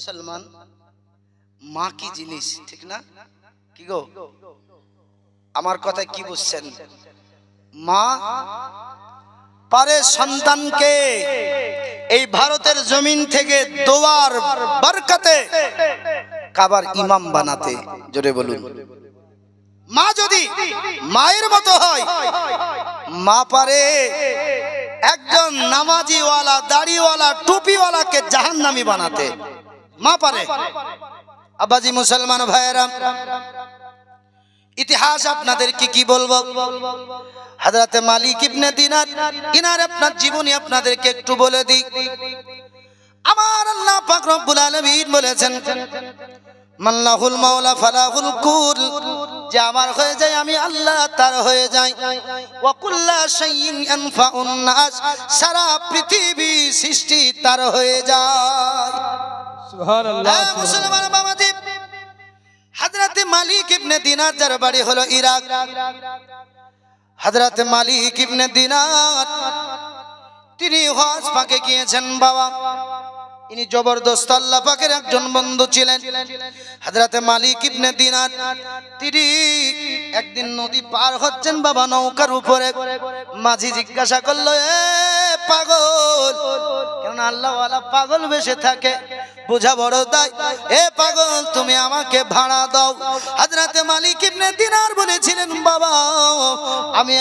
মুসলমান মা কি জিনিস, ঠিক না? কি গো, আমার কথা কি বুঝছেন? মা পারে সন্তানকে এই ভারতের জমিন থেকে দোয়ার বরকতে কাবার ইমাম বানাতে। জোরে বলুন। মা যদি মায়ের মতো হয়, মা পারে একজন নামাজিওয়ালা, দাড়িওয়ালা, টুপিওয়ালাকে জাহান্নামী বানাতে। মা পারে। আব্বাজি মুসলমান ভাইয়েরা, ইতিহাস আপনাদেরকে কি বলবো। হযরত মালিক ইবনে দিনার, ইনার আপনার জীবনী আপনাদেরকে একটু বলে দিই। আমার আল্লাহ পাক রব্বুল আলামিন বলেছেন, মাল্লাহুল মাওলা ফালাহুল কুল, যে আমার হয়ে যায় আমি আল্লাহ তার হয়ে যাই। ওয়া কুল্লা শাইইন আনফাউন নাস, সারা পৃথিবী সৃষ্টি তার হয়ে যায়। সুবহানাল্লাহ। মুসলমান বাবাজি, হযরত মালিক ইবনে দিনার যার বাড়ি হলো ইরাক। হযরত মালিক ইবনে দিনার তিনি হজ পাকে গিয়েছেন বাবা। ইনি জবরদস্ত আল্লাহ পাকের একজন বন্ধু ছিলেন। হযরত মালিক ইবনে দিনার তিনি একদিন নদী পার হচ্ছেন বাবা নৌকার উপরে। মাঝি জিজ্ঞাসা করলো, এ পাগল, কেন আল্লাহ ওয়ালা পাগল বেশে থাকে, বুঝা বড় দায়, এ পাগল তুমি আমাকে ভাড়া দাও। হযরত মালিক ইবনে দিনার বলেছিলেন, বাবা আমি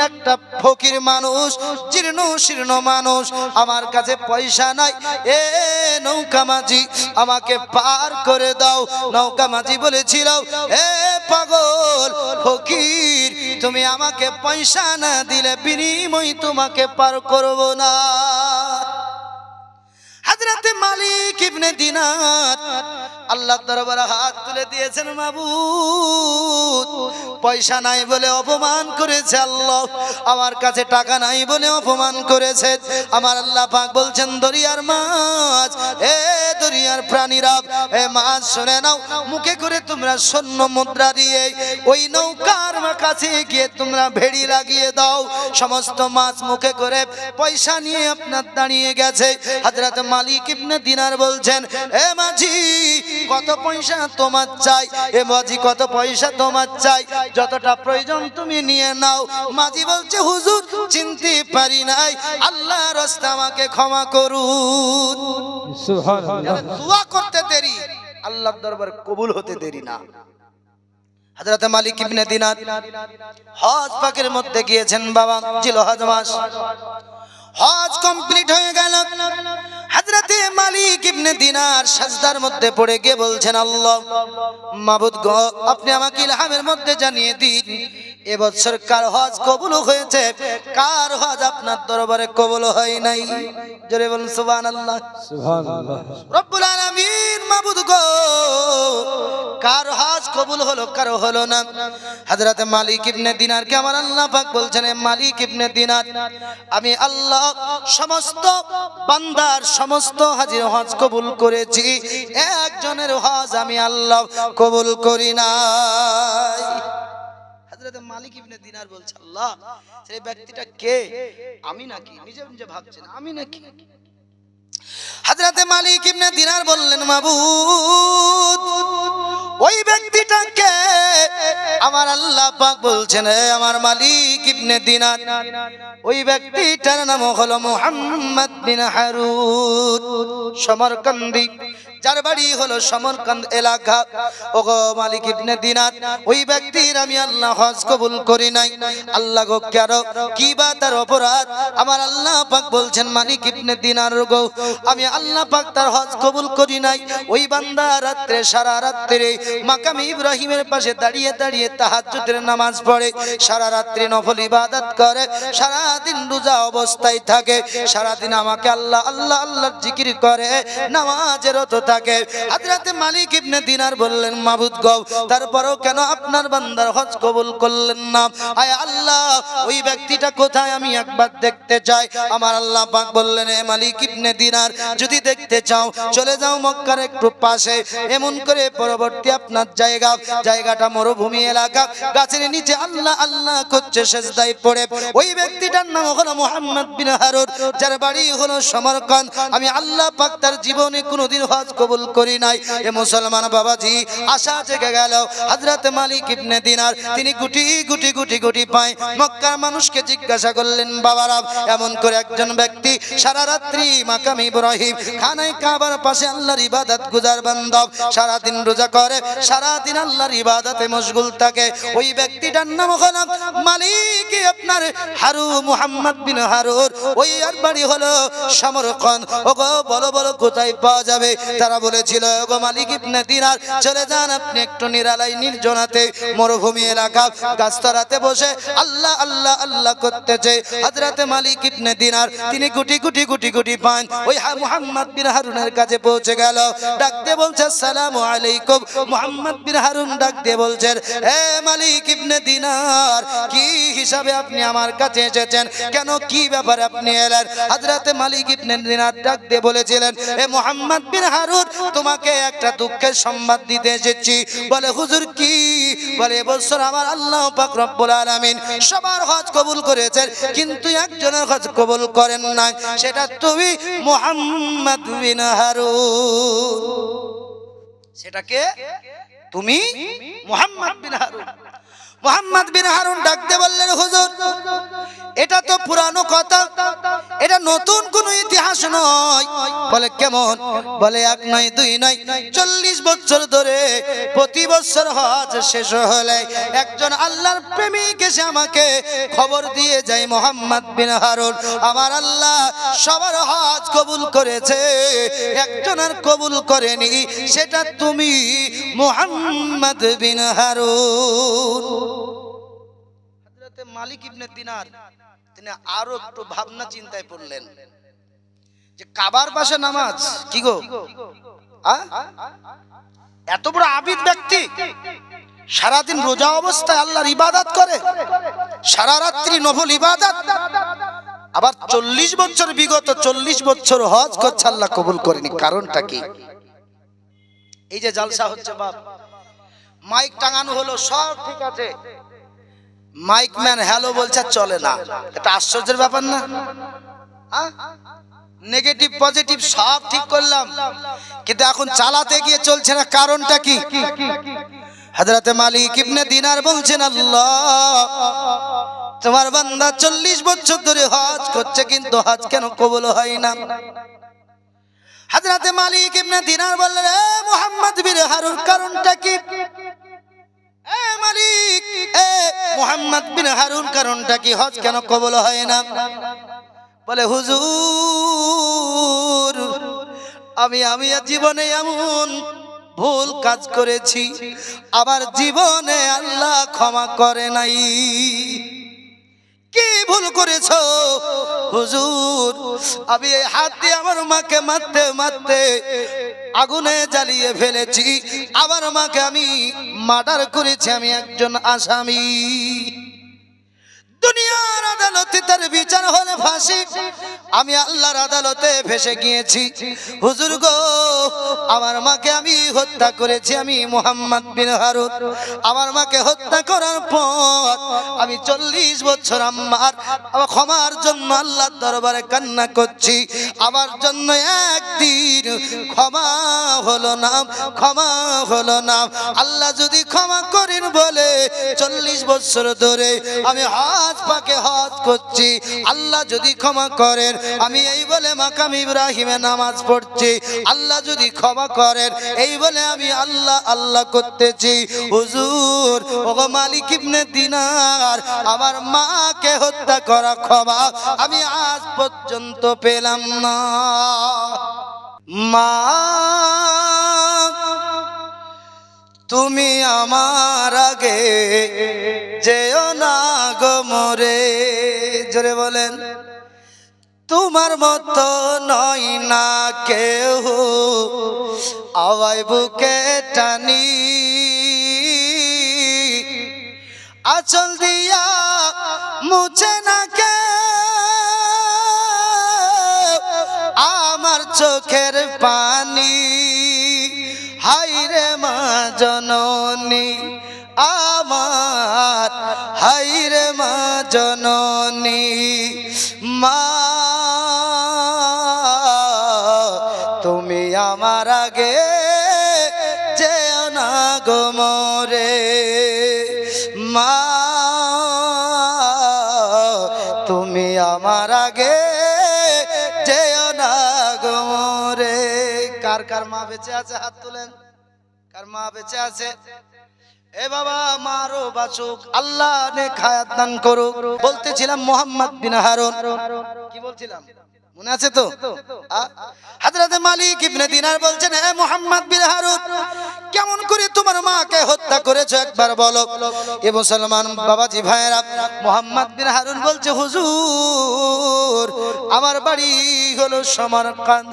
একটা ফকির মানুষ, জীর্ণ শীর্ণ মানুষ, আমার কাছে পয়সা নাই, এ নৌকা মাঝি আমাকে পার করে দাও। নৌকা মাঝি বলেছিল, এ পাগল ফকির, তুমি আমাকে পয়সা না দিলে বিনিময় তোমাকে পার করব না। হযরত মালিক ইবনে দিনার আল্লাহর দরবারে হাত তুলে দিয়েছেন, মাবুদ পয়সা নাই বলে অপমান করেছে আল্লাহ, আমার কাছে টাকা নাই বলে অপমান করেছে আমার আল্লাহ পাক বলছেন, দরিয়ার মাছ, এ দরিয়ার প্রাণীরা, এ মাছ শুনে নাও, মুখে করে তোমরা স্বর্ণ মুদ্রা দিয়ে ওই নৌকার কাছে গিয়ে তোমরা ভেড়ি লাগিয়ে দাও। সমস্ত মাছ মুখে করে পয়সা নিয়ে আপনার দাঁড়িয়ে গেছে। হযরত মালিক ইবনে দিনার বলছেন, এ মাঝি কত পয়সা তোমার চাই, এ মাঝি কত পয়সা তোমার চাই, যতটা প্রয়োজন তুমি নিয়ে নাও। মাঝি বলছে, হুজুর চিনতে পারি নাই, আল্লাহর রাস্তায় আমাকে ক্ষমা করুন। সুবহানাল্লাহ। দোয়া করতে দেরি, আল্লাহর দরবার কবুল হতে দেরি না। হযরত মালিক ইবনে দিনার হজ পাকের মধ্যে গিয়েছেন বাবা, জিলহজ মাস। হজ কমপ্লিট হয়ে গেল। হযরত মালিক ইবনে দিনার সাজদার মধ্যে পড়ে গিয়ে বলছেন, আল্লাহ মাবুদ গো, আপনি আমাকে ইলহামের মধ্যে জানিয়ে দিন, এবছর কার হজ কবুল হয়েছে, কার হজ আপনার দরবারে কবুল হয় নাই। জোরে বলুন সুবহানাল্লাহ। সুবহানাল্লাহ। রব্বুল আলামিন মাবুদ গো, কার হজ কবুল হলো, কার হলো না। হযরত মালিক ইবনে দিনারকে আমার আল্লাহ পাক বলছেন, মালিক ইবনে দিনার, আমি আল্লাহ সমস্ত বান্দার সমস্ত হাজির হজ কবুল করেছি, একজনের হজ আমি আল্লাহ কবুল করি নাই। হযরত মালিক ইবনে দিনার বলছে, আল্লাহ সেই ব্যক্তিটা কে? আমি নাকি? নিজে নিজে ভাবছেন আমি নাকি? হযরত মালিক ইবনে দিনার বললেন, মাবুদ ওই ব্যক্তিটা কে? আমার আল্লাহ পাক বলছেন, আমার মালিক ইবনে দিনার, ওই ব্যক্তিটার নাম হলো মুহাম্মদ বিন হারুন সমরকন্দি, যার বাড়ি হলো সমরকন্দ এলাকা। ওগো মালিক ইবনে দিনার, ওই ব্যক্তির আমি আল্লাহ হজ কবুল করি নাই। আল্লাহ গো কেন, কি বা তার অপরাধ? আমার আল্লাহ পাক বলছেন, মালিক ইবনে দিনার গো, আমি আল্লাহ পাক তার হজ কবুল করি নাই। ওই বান্দা রাত্রে, সারা রাত্রে মাকাম ইব্রাহিমের পাশে দাঁড়িয়ে দাঁড়িয়ে তাহাজ্জুদের নামাজ পড়ে, সারা রাত্রি নফল ইবাদত করে, সারা দিন রোজা অবস্থায় থাকে, সারা দিন আমাকে আল্লাহ আল্লাহ আল্লাহর জিকির করে, নামাজে রত থাকে। হযরত মালিক ইবনে দিনার বললেন, মাবুদ গো, তারপরেও কেন আপনার বান্দার হজ কবুল করলেন না? আয় আল্লাহ ওই ব্যক্তিটা কোথায়, আমি একবার দেখতে চাই। আমার আল্লাহ পাক বললেন, এ মালিক ইবনে দিনার, যদি দেখতে চাও চলে যাও মক্কার একটু পাশে, এমন করে পরবর্তী আপনার জায়গাটা মরুভূমি এলাকা, গাছের নিচে আল্লাহ আল্লাহ করছে সেজদায় পড়ে। ওই ব্যক্তিটার নাম হলো মুহাম্মদ বিন হারুন, যার বাড়ি হলো সমরকন্দ। আমি আল্লাহ পাক তার জীবনে কোনোদিন হজ কবুল করি নাই। এ মুসলমান বাবাজি, আশা জেগে গেল। হযরত মালিক ইবনে দিনার তিনি গুটি গুটি গুটি গুটি পায় মক্কার মানুষকে জিজ্ঞাসা করলেন, বাবারা, এমন করে একজন ব্যক্তি সারা রাত্রি মাকাম ইব্রাহিম খানায় কাবার পাশে আল্লাহর ইবাদত গুজার বান্দব, সারা দিন রোজা করে, সারা দিন আল্লাহর ইবাদতে মশগুল থাকে, ওই ব্যক্তিটার নাম হলো মালিক আপনার মুহাম্মদ বিন হারুন। ওই আর বাড়ি হলো সমরকন্দ। ওগো বলো বলো কোথায় পাওয়া যাবে? তারা বলেছিল, ওগো মালিক ইবনে দিনার, চলে যান আপনি একটু নিরালাই নির্জনাতে মরুভূমি এলাকা গাছতলাতে বসে আল্লাহ আল্লাহ আল্লাহ করতেছে। হযরত মালিক ইবনে দিনার তিনি গুটি গুটি গুটি গুটি পান ওই মুহাম্মদ বিন হারুনের কাছে পৌঁছে গেল। ডাক দিয়ে বলছে, আসসালামু আলাইকুম। মুহাম্মদ বিন হারুন ডাক দিয়ে বলছেন, হে মালিক ইবনে দিনার, কি হিসাবে আপনি আমার কাছে এসেছেন? কেন, কি ব্যাপারে আপনি এলেন? হযরত মালিক ইবনে দিনার ডাক দিয়ে বলেছিলেন, হে মুহাম্মদ বিন হারুন, তোমাকে একটা দুঃখের সংবাদ দিতে এসেছি। বলে, হুজুর কি? বলে, এবছর আমার আল্লাহ পাক রব্বুল আলামিন সবার হজ কবুল করেছেন, কিন্তু একজনের হজ কবুল করেন নাই, সেটা তুমি মুহাম্মদ বিন হারুন। সেটাকে তুমি মুহাম্মদ বিন হারুন। মুহাম্মদ বিন হারুন ডাকতে বললেন, হুজুর, এটা তো পুরানো কথা, এটা নতুন কোনো ইতিহাস নয়। বলে, কেমন? বলে, এক নয় দুই নয়, 40 বছর ধরে প্রতি বছর হজ শেষ হলে একজন আল্লাহর প্রেমিক এসে আমাকে খবর দিয়ে যায়, মুহাম্মদ বিন হারুন, আমার আল্লাহ সবার হজ কবুল করেছে, একজনের কবুল করেনি, সেটা তুমি মুহাম্মদ বিন হারুন। হযরত মালিক ইবনে দিনার তিনি আরো একটু ভাবনা চিন্তায় পড়লেন যে কাবার পাশে নামাজ কি গো, এত বড় আবিদ ব্যক্তি সারাদিন রোজা অবস্থায় আল্লাহর ইবাদত করে, সারা রাত্রি নফল ইবাদত, আবার 40 বছর বিগত 40 বছর হজ করছে, আল্লাহ কবুল করেনি, কারণটা কি? এই যে জালসা হচ্ছে বাপ, মাইক টাঙানো হলো, সব ঠিক আছে, মাইক ম্যান হ্যালো বলছে, চলে না। এটা আশ্চর্যের ব্যাপার না? নেগেটিভ পজিটিভ সব ঠিক করলাম, কিন্তু এখন চালাতে গিয়ে চলছে না, কারণটা কি? হযরত মালিক ইবনে দিনার বলছেন, আল্লাহ, তোমার বান্দা 40 বছর ধরে হজ করছে, কিন্তু হজ কেন কবুল হয় না? হযরত মালিক ইবনে দিনার বললেন, এ মুহাম্মদ বিন হারুন, কারণটা কি? এ মালিক, এ মুহাম্মদ বিন হারুন, কারণটা কি? হজ কেন কবুল হয় না? বলে, হুজুর, আমি জীবনে এমন ভুল কাজ করেছি, আবার জীবনে আল্লাহ ক্ষমা করে নাই। কি ভুল করেছো? হুজুর, আমি এই হাত দিয়ে আমার মাকে মারতে মারতে আগুনে জ্বালিয়ে ফেলেছি, আমার মাকে আমি মার্ডার করেছি, আমি একজন আসামি। দুনিয়ার আদালতে তার বিচার হলে ফাঁসি, আমি আল্লাহর আদালতে ফেসে গিয়েছি। হুজুর গো, আমার মাকে আমি হত্যা করেছি, আমি মুহাম্মদ বিন হারুন। আমার মাকে হত্যা করার পর আমি 40 বছর আমার ক্ষমার জন্য আল্লাহর দরবারে কান্না করছি, আমার জন্য একদিন ক্ষমা হলো না, ক্ষমা হলো না। আল্লাহ যদি ক্ষমা করেন বলে 40 বছর ধরে আমি হজ পাকে হজ করছি, আল্লাহ যদি ক্ষমা করেন, আমি এই বলে মাকাম ইব্রাহিমে নামাজ পড়ছি, আল্লাহ যদি ক্ষমা করেন, এই বলে আমি আল্লাহ আল্লাহ করতেছি। হুজুর, ওগো মালিক ইবনে দিনার, আমার মাকে হত্যা করা ক্ষমা আমি আজ পর্যন্ত পেলাম না। মা, তুমি আমার আগে যেও না গো মরে, জোরে বলেন, তোমার মতো নয় না কেউ, আওয়াই বুকে টানি, আঁচল দিয়া মুছে না কে আমার চোখের পানি। হায়রে মা জননী আমার, হায়রে মা জননী, মা তুমি আমার আগে যেও না গো মোরে মা, তুমি আমার আগে যেও না গো মোরে। কার কার মা বেঁচে আছে হাত তুলেন, কার মা বেঁচে আছে? এ বাবা মারো বাঁচুক, আল্লাহ নে খায়াত দান করুক। বলতেছিলাম মোহাম্মদ বিন হারুন, কি বলছিলাম মনে আছে তো? হযরতে মালিক ইবনে দিনার বলছেন, হে মুহাম্মদ বিন হারুন, কেমন করে তোমার মাকে হত্যা করেছো একবার বলো। এ মুসলমান বাবাজি ভাইরা, মুহাম্মদ বিন হারুন বলছে, হুজুর আমার বাড়ি হলো সমরকান্দ।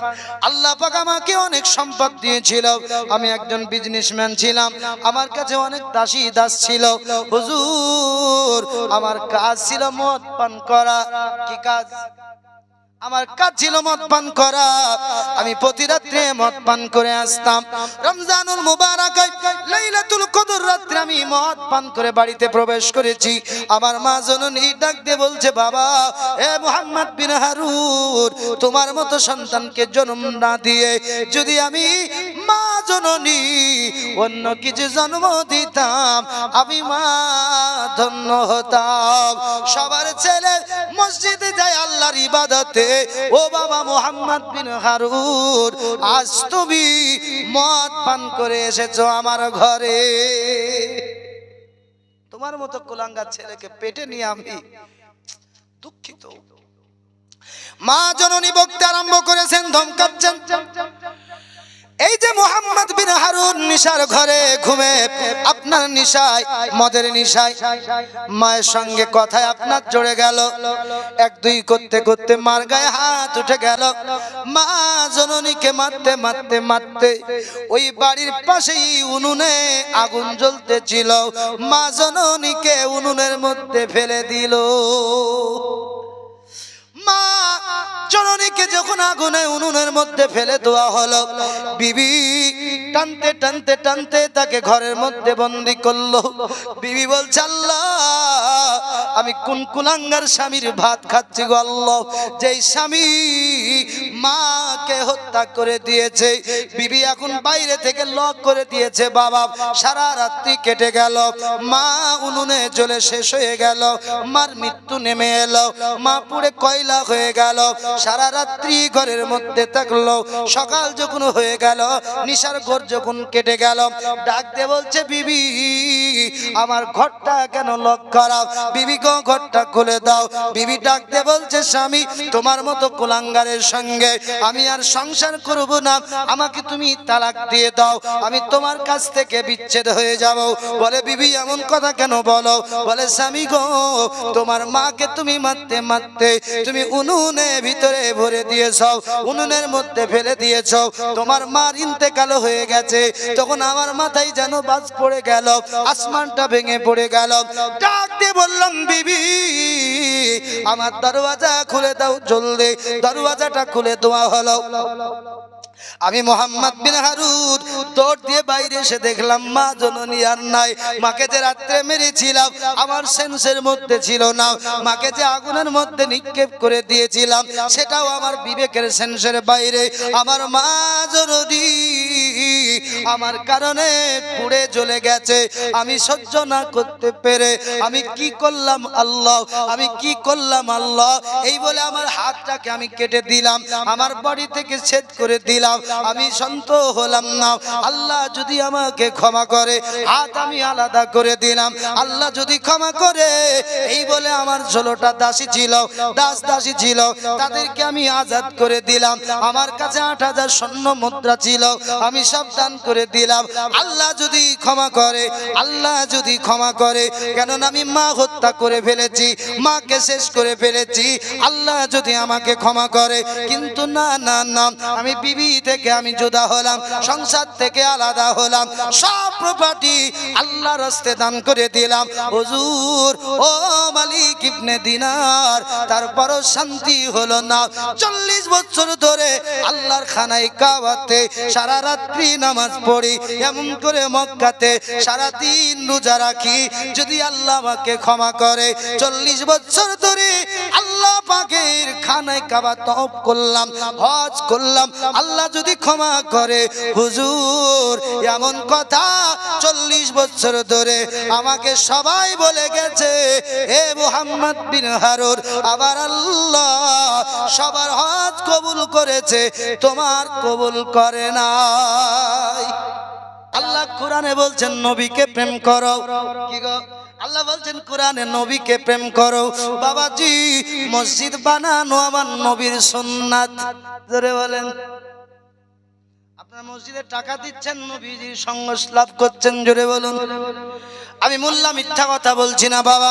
আল্লাহ পাক আমাকে অনেক সম্পদ দিয়েছিল, আমি একজন বিজনেসম্যান ছিলাম, আমার কাছে অনেক দাসী দাস ছিল। হুজুর আমার কাজ ছিল মদ পান করা। কি কাজ? আমার কাজ ছিল মদ পান করা। আমি প্রতি রাত্রে মদ পান করে আসতাম। রমজানুল মুবারাকায় লাইলাতুল কদর রাত্রে আমি মদ পান করে বাড়িতে প্রবেশ করেছি। আমার মা জননী ডাক দিয়ে বলছে, বাবা এ মুহাম্মদ বিন হারুন, তোমার মতো সন্তানকে জন্ম না দিয়ে যদি আমি মা জননী অন্য কিছু জন্ম দিতাম, আমি মা ধন্য হতাম। সবার ছেলে মসজিদে যায় আল্লাহর ইবাদতে, ও বাবা মুহাম্মদ বিন হারুন, আজ তুমি মদ পান করে এসেছো আমার ঘরে। তোমার মতো কুলাঙ্গার ছেলেকে পেটে নিয়ে আমি দুঃখিত। মা জননী বকতে আরম্ভ করেছেন, ধমকাচ্ছেন। এই যে মুহাম্মদ বিন হারুন নিশার ঘরে ঘুমে, আপনার নিশায় মদের নিশায় মায়ের সঙ্গে কথায় আপনার জড়ে গেল। এক দুই করতে করতে মার গায়ে হাত উঠে গেল। মা জননীকে মারতে মারতে মারতে ওই বাড়ির পাশেই উনুনে আগুন জ্বলতেছিল, মা জননীকে উনুনের মধ্যে ফেলে দিল। মা জননীকে যখন আগুনে উনুনের মধ্যে ফেলে দেওয়া হলো, বিবি টানতে টানতে টানতে তাকে ঘরের মধ্যে বন্দি করলো। বিবি বলছে, আল্লাহ আমি কোন কুলাঙ্গার স্বামীর ভাত খাচ্ছি গো আল্লাহ, যেই স্বামী মাকে হত্যা করে দিয়েছে। বিবি এখন বাইরে থেকে লক করে দিয়েছে। বাবা সারা রাত্রি কেটে গেল, মা উনুনে জ্বলে শেষ হয়ে গেল, মার মৃত্যু নেমে এলো, মা পুড়ে কয়লা হয়ে গেল। সারা রাত্রি ঘরের মধ্যে থাকলো। সকাল যখন হয়ে গেল, নিশার ঘর যখন কেটে গেল, ডাক দিয়ে বলছে, বিবি আমার ঘরটা কেন লক করা? বিবি গো ঘরটা খুলে দাও। বিবি ডাক দিয়ে বলছে, স্বামী তোমার মতো কুলাঙ্গারের সঙ্গে আমি আর সংসার করব না, আমাকে তুমি তালাক দিয়ে দাও, আমি তোমার কাছ থেকে বিচ্ছেদ হয়ে যাব। বলে, বিবি এমন কথা কেন বলো? বলে, স্বামী গো তোমার মাকে তুমি মারতে মারতে তুমি উনুনে ভিতরে ভরে দিয়েছ, উনুনের মধ্যে ফেলে দিয়েছ, তোমার মার ইন্তেকাল হয়ে গেছে। তখন আমার মাথায় যেন বাজ পড়ে গেল, আসমানটা ভেঙে পড়ে গেল। ডাক দিয়ে বললাম, বিবি আমার দরওয়াজা খুলে দাও জলদি। দরওয়াজাটা খুলে দেওয়া হলো। আমি মুহাম্মদ বিন হারুন দৌড় দিয়ে বাইরে এসে দেখলাম মা জননী আর নাই। মাকে যে রাত্রে মেরেছিলাম আমার সেন্সের মধ্যে ছিল না, মাকে যে আগুনের মধ্যে নিক্ষেপ করে দিয়েছিলাম সেটাও আমার বিবেকের সেন্সের বাইরে। আমার মা জননী আমার কারণে পুড়ে জ্বলে গেছে। আমি সহ্য না করতে পেরে আমি কি করলাম আল্লাহ, আমি কি করলাম আল্লাহ, এই বলে আমার হাতটাকে আমি কেটে দিলাম, আমার বডি থেকে ছেদ করে দিলাম। আমি শান্ত হলাম না। আল্লাহ যদি আমাকে ক্ষমা করে, হাত আমি আলাদা করে দিলাম। আল্লাহ যদি ক্ষমা করে, এই বলে আমার 16টা দাসী ছিল, দাসী ছিল, তাদেরকে আমি আজাদ করে দিলাম। আমার কাছে 8000 স্বর্ণ মুদ্রা ছিল, আমি সব দান করে দিলাম। আল্লাহ যদি ক্ষমা করে, আল্লাহ যদি ক্ষমা করে, কেননা আমি মা হত্যা করে ফেলেছি, মাকে শেষ করে ফেলেছি, আল্লাহ যদি আমাকে ক্ষমা করে। কিন্তু না না না, আমি বিবি থেকে আমি জুদা হলাম, সংসার থেকে আলাদা হলাম, সব প্রপার্টি আল্লাহর রাস্তায় দান করে দিলাম। হুজুর ও মালিক ইবনে দিনার, তারপরও শান্তি হলো না। 40 বছর ধরে আল্লাহর খানায় কাবাতে সারা রাত্রি নামাজ পড়ি, এমন করে মক্কাতে সারাদিন রোজা রাখি, যদি আল্লাহ আমাকে ক্ষমা করে 40 বছর ধরে আল্লাহ পাকের খানায় কাবা তওয়াফ করলাম, হজ করলাম, আল্লাহ যদি ক্ষমা করে হুজুর এমন কথা 40 বছর ধরে আমাকে সবাই বলে গেছে, হে মুহাম্মদ বিন হারুন, আবার আল্লাহ সবার হজ কবুল করেছে, তোমার কবুল করে নাই। আল্লাহ কোরআনে বলছেন নবীকে প্রেম করো। কি গো? আল্লাহ বলছেন কোরআনে নবীকে প্রেম করো। বাবাজি, মসজিদ বানানো আমার নবীর সুন্নাত। জোরে বলেন। আপনারা মসজিদে টাকা দিচ্ছেন, নবীজির সঙ্গ লাভ করছেন, জোরে বলুন। আমি মোল্লা মিথ্যা কথা বলছি না বাবা।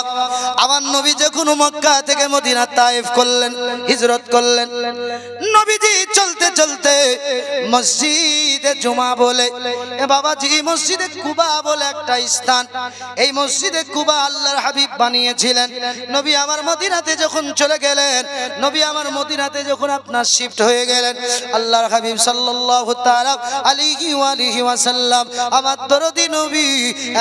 আমার নবী যখন মক্কা থেকে মদিনা তায়েফ করলেন, হিজরত করলেন, নবীজি চলতে চলতে মসজিদে জুমা বলে, এ বাবাজি মসজিদে কুবা বলে একটা স্থান, এই মসজিদে কুবা আল্লাহর হাবিব বানিয়েছিলেন। নবী আমার মদিনাতে যখন চলে গেলেন, নবী আমার মদিনাতে যখন আপনার শিফট হয়ে গেলেন, আল্লাহর হাবিব সাল্লাল্লাহু তাআলা আলাইহি ওয়া আলিহি ওয়াসাল্লাম আমার দরদি নবী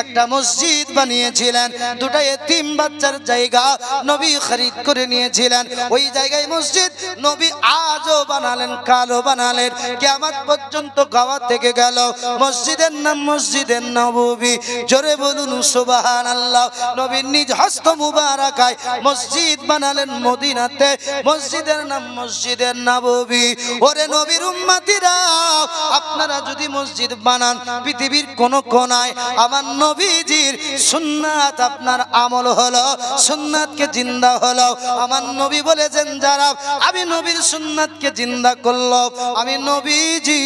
একটা মসজিদ বানিয়েছিলেন। দুটো এতিম বাচ্চার জায়গা নবী খরিদ করে নিয়েছিলেন। ওই জায়গায় মসজিদ নবী আজও বানালেন, কালও বানালেন, কিয়ামত পর্যন্ত গাওয়া থেকে গেল। মসজিদের নাম মসজিদে নববী। জোরে বলুন সুবহানাল্লাহ। নবীর নিজ হস্ত মুবারাকায় মসজিদ বানালেন মদিনাতে, মসজিদের নাম মসজিদে নববী। ওরে নবীর উম্মতিরা, আপনারা যদি মসজিদ বানান পৃথিবীর কোন কোনায়, আমার নবীজির সুন্নাত আপনার আমল হলো, সুন্নাতকে জিন্দা হলো। আমার নবী বলেছেন, যারা আমি নবীর সুন্নাতকে জিন্দা করলো, আমি নবীজি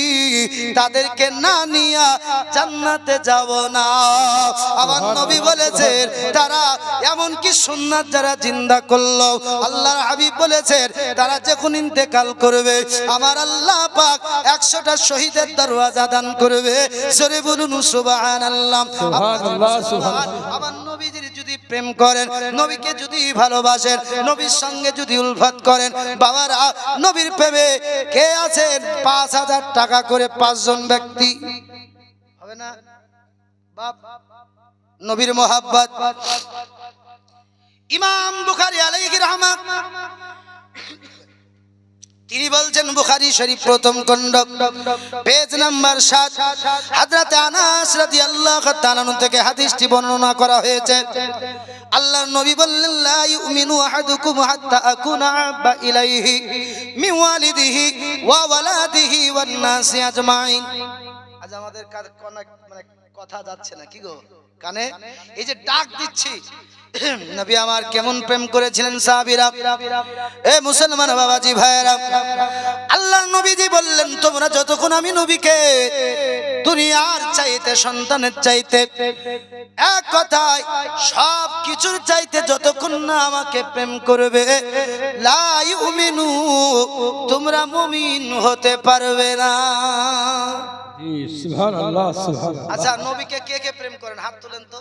তাদেরকে না নিয়া জান্নাতে যাব না। আমার নবী বলেছেন, তারা এমন কি সুন্নাত যারা জিন্দা করলো, আল্লাহর হাবিব বলেছেন তারা যখন ইন্তেকাল করবে, আমার আল্লাহ পাক 100টা শহীদের দরওয়াজা দান করবে। জোরে বলুন সুবহানাল্লাহ। আমার নবীজির যদি প্রেম করেন, নবীকে যদি ভালোবাসেন, নবীর সঙ্গে যদি উলফাত করেন, বাবারা নবীর প্রেমে কে আছেন 5000 টাকা করে 5 জন ব্যক্তি হবে না? বাপ নবীর মোহাব্বত। ইমাম বুখারী আলাইহি রাহমাত তিনি বলছেন, বুখারী শরীফ প্রথম খণ্ড পেজ নাম্বার 7, হযরত আনাস রাদিয়াল্লাহু তাআলা থেকে হাদিসটি বর্ণনা করা হয়েছে। আল্লাহর নবী বললেন, লা ইউমিনু আহাদুকুম হাত্তা আকুনা আহাব্বা ইলাইহি মিন ওয়ালিদিহি ওয়া ওয়ালাদিহি ওয়ান নাসি আজমাইন। আজ আমাদের মানে কথা যাচ্ছে না কি গো কানে? এই যে ডাক দিচ্ছি, নবী আমার কেমন প্রেম করেছিলেন সাহাবীরা। এ মুসলমান বাবাজি ভাইরা, আল্লাহর নবীজি বললেন, তোমরা যতক্ষণ আমি নবীকে দুনিয়ার চাইতে, সন্তানের চাইতে, এক কথায় সব কিছুর চাইতে যতক্ষণ না আমাকে প্রেম করবে, লা ইউমিনু, তোমরা মুমিন হতে পারবে না। সুবহানাল্লাহ, সুবহানাল্লাহ। আচ্ছা, নবীকে কে কে প্রেম করেন? হাত তুলেন তো,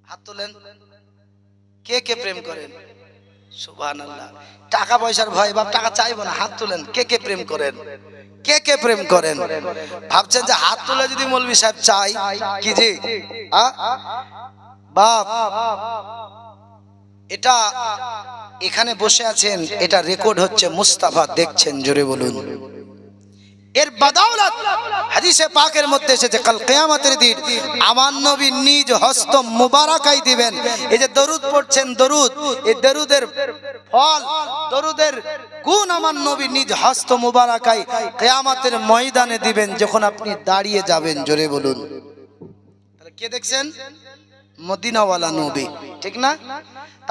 হাত তুলেন। কে কে প্রেম করেন? সুবহানাল্লাহ। টাকা পয়সার ভয়, বাপ টাকা চাইবো না, হাত তুলেন। কে কে প্রেম করেন? কে কে প্রেম করেন? ভাবছেন যে হাত তুলে যদি মৌলভী সাহেব চাই কি জি বাপ, এটা এখানে বসে আছেন, এটা রেকর্ড হচ্ছে, মুস্তাফা দেখছেন, জোরে বলুন। এর বাদাওলাত হাদিসে পাকের মধ্যে এসেছে, কাল কিয়ামতের দিন আমার নবী নিজ হস্ত মুবারাকাই দিবেন। এই যে দরুদ পড়ছেন, দরুদ, এই দরুদের ফল, দরুদের গুণ আমার নবী নিজ হস্ত মুবারাকাই কিয়ামতের ময়দানে দিবেন, যখন আপনি দাঁড়িয়ে যাবেন, জোরে বলুন। তাহলে কে দেখছেন? মদিনাওয়ালা নবী, ঠিক না?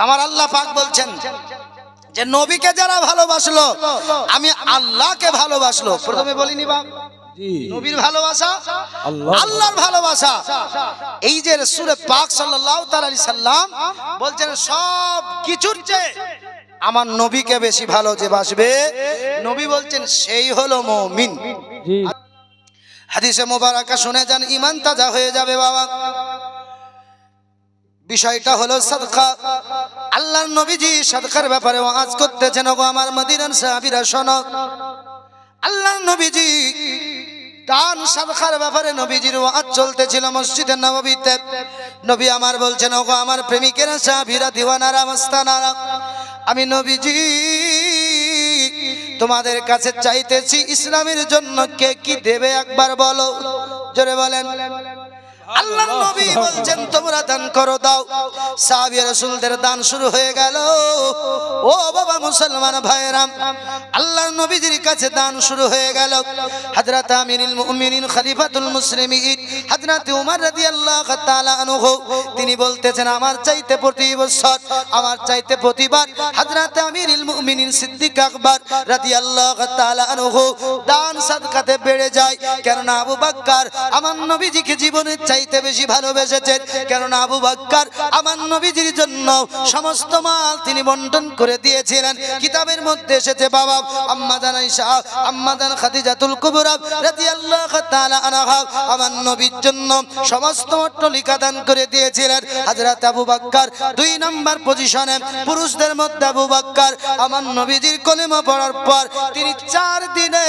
আমার আল্লাহ পাক বলছেন যে নবীকে যারা ভালোবাসলো, আমি আল্লাহকে ভালোবাসলো। প্রথমে বলিনি বাপ, নবীর ভালোবাসা, আল্লাহর ভালোবাসা। এই যে রাসূল পাক সাল্লাল্লাহু তাআলা আলাইহি সাল্লাম বলছেন, সব কিছুর চেয়ে আমার নবীকে বেশি ভালো যে বাসবে, নবী বলছেন সেই হলো মুমিন। হাদিসে মোবারকা শুনে যান, ঈমান তাজা হয়ে যাবে বাবা। বিষয়টা হলো সাদকা। আল্লাহর নবীজি সাদকার ব্যাপারে ওয়াজ করতেছেন। ওগো আমার মদিনার সাহাবীরা শোনো, আল্লাহর নবীজি দান সাদকার ব্যাপারে নবীজির ওয়াজ চলতেছিল মসজিদে নববীতে। নবী আমার বলছেন, ওগো আমার প্রেমিকেরা, সাহাবীরা, দিওয়ানারা, মাস্তানারা, আমি নবীজি তোমাদের কাছে চাইতেছি ইসলামের জন্য কে কি দেবে একবার বলো। জোরে বলেন। আল্লাহর নবী বলছেন তোমরা দান করো, দাও। সাহাবী রাসূলদের দান শুরু হয়ে গেল। ও বাবা মুসলমান ভাইরা, আল্লাহর নবীজির কাছে দান শুরু হয়ে গেল। হযরত আমিরুল মুমিনিন খলিফাতুল মুসলিমিন হযরত ওমর রাদিয়াল্লাহু তাআলা আনহু তিনি বলতেছেন, আমার চাইতে প্রতি বছর, আমার চাইতে প্রতিবার হযরত আমিরুল মুমিনিন সিদ্দিক আকবর রাদিয়াল্লাহু তাআলা আনহু দান সাদকাতে বেড়ে যায়। কেননা আবু বকর আমার নবীজিকে জীবনের চাইতে বেশি ভালোবেসেছেন। কেননা আবু বকর আমার নবীজির জন্য সমস্ত মাল তিনি বন্টন করে দিয়েছিলেন। কিতাবের মধ্যে এসেছে বাবা আম্মা জান আয়েশা, আম্মা জান খাদিজাতুল কুবরা রাদিয়াল্লাহু তাআলা আনহা আমার নবীর জন্য সমস্ত অট্টালিকা দান করে দিয়েছিলেন। হযরত আবু বকর 2 নম্বর পজিশনে, পুরুষদের মধ্যে আবু বকর আমার নবীজির কলিমা পড়ার পর তিনি 4 দিনে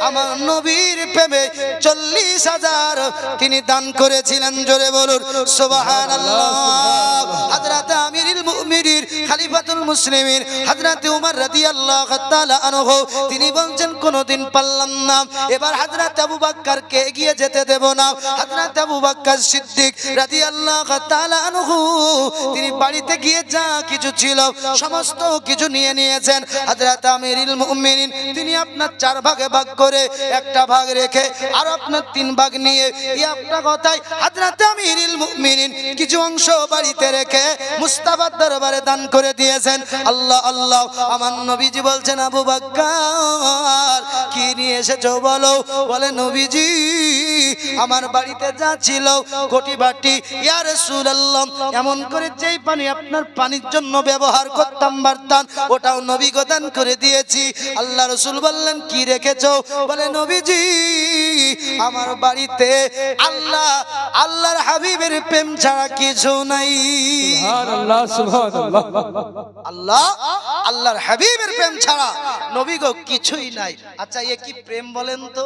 আমার নবীর প্রেমে 40,000 তিনি দান করেছিলেন। জোরে বলুন সুবহানাল্লাহ। হযরত আমিরুল মুমিনিন খলিফাতুল মুসলিমিন হযরত ওমর রাদিয়াল্লাহু তাআলা আনহু তিনি বলছেন, কোনদিন পারলাম না, এবার হযরত আবু বকরকে এগিয়ে যেতে দেব না। হযরত আবু বকর সিদ্দিক রাদিয়াল্লাহু তাআলা আনহু তিনি বাড়িতে গিয়ে যা কিছু ছিল সমস্ত কিছু নিয়ে নিয়েছেন। হযরত আমিরুল মুমিনিন তিনি আপনার 4 ভাগে ভাগ করে একটা ভাগ রেখে আর আপনার 3 ভাগ নিয়ে এই একটা কথাই হযরত আমিরুল মুমিনিন কিছু অংশ বাড়িতে রেখে মুস্তাফার দরবারে দান করে দিয়েছেন। আল্লাহ আল্লাহ। আমার নবীজি বলছেন, আবু বকর কি নিয়ে এসেছো বলো। বলে, নবীজি আমার বাড়িতে যা ছিল কোটি বাটি, ইয়া রাসূলুল্লাহ, এমন করে যেই পানি আপনার পানির জন্য ব্যবহার করতাম পারতাম ওটাও নবী গো দান করে দিয়েছি। আল্লাহ রাসূল বললেন, কি রেখেছো? বলে, নবীজি আমার বাড়িতে আল্লাহর হাবিবের প্রেম ছাড়া কিছু নাই। সুবহানাল্লাহ, সুবহানাল্লাহ। আল্লাহর হাবিবের প্রেম ছাড়া নবী গো কিছুই নাই। আচ্ছা, এ কি প্রেম বলেন তো?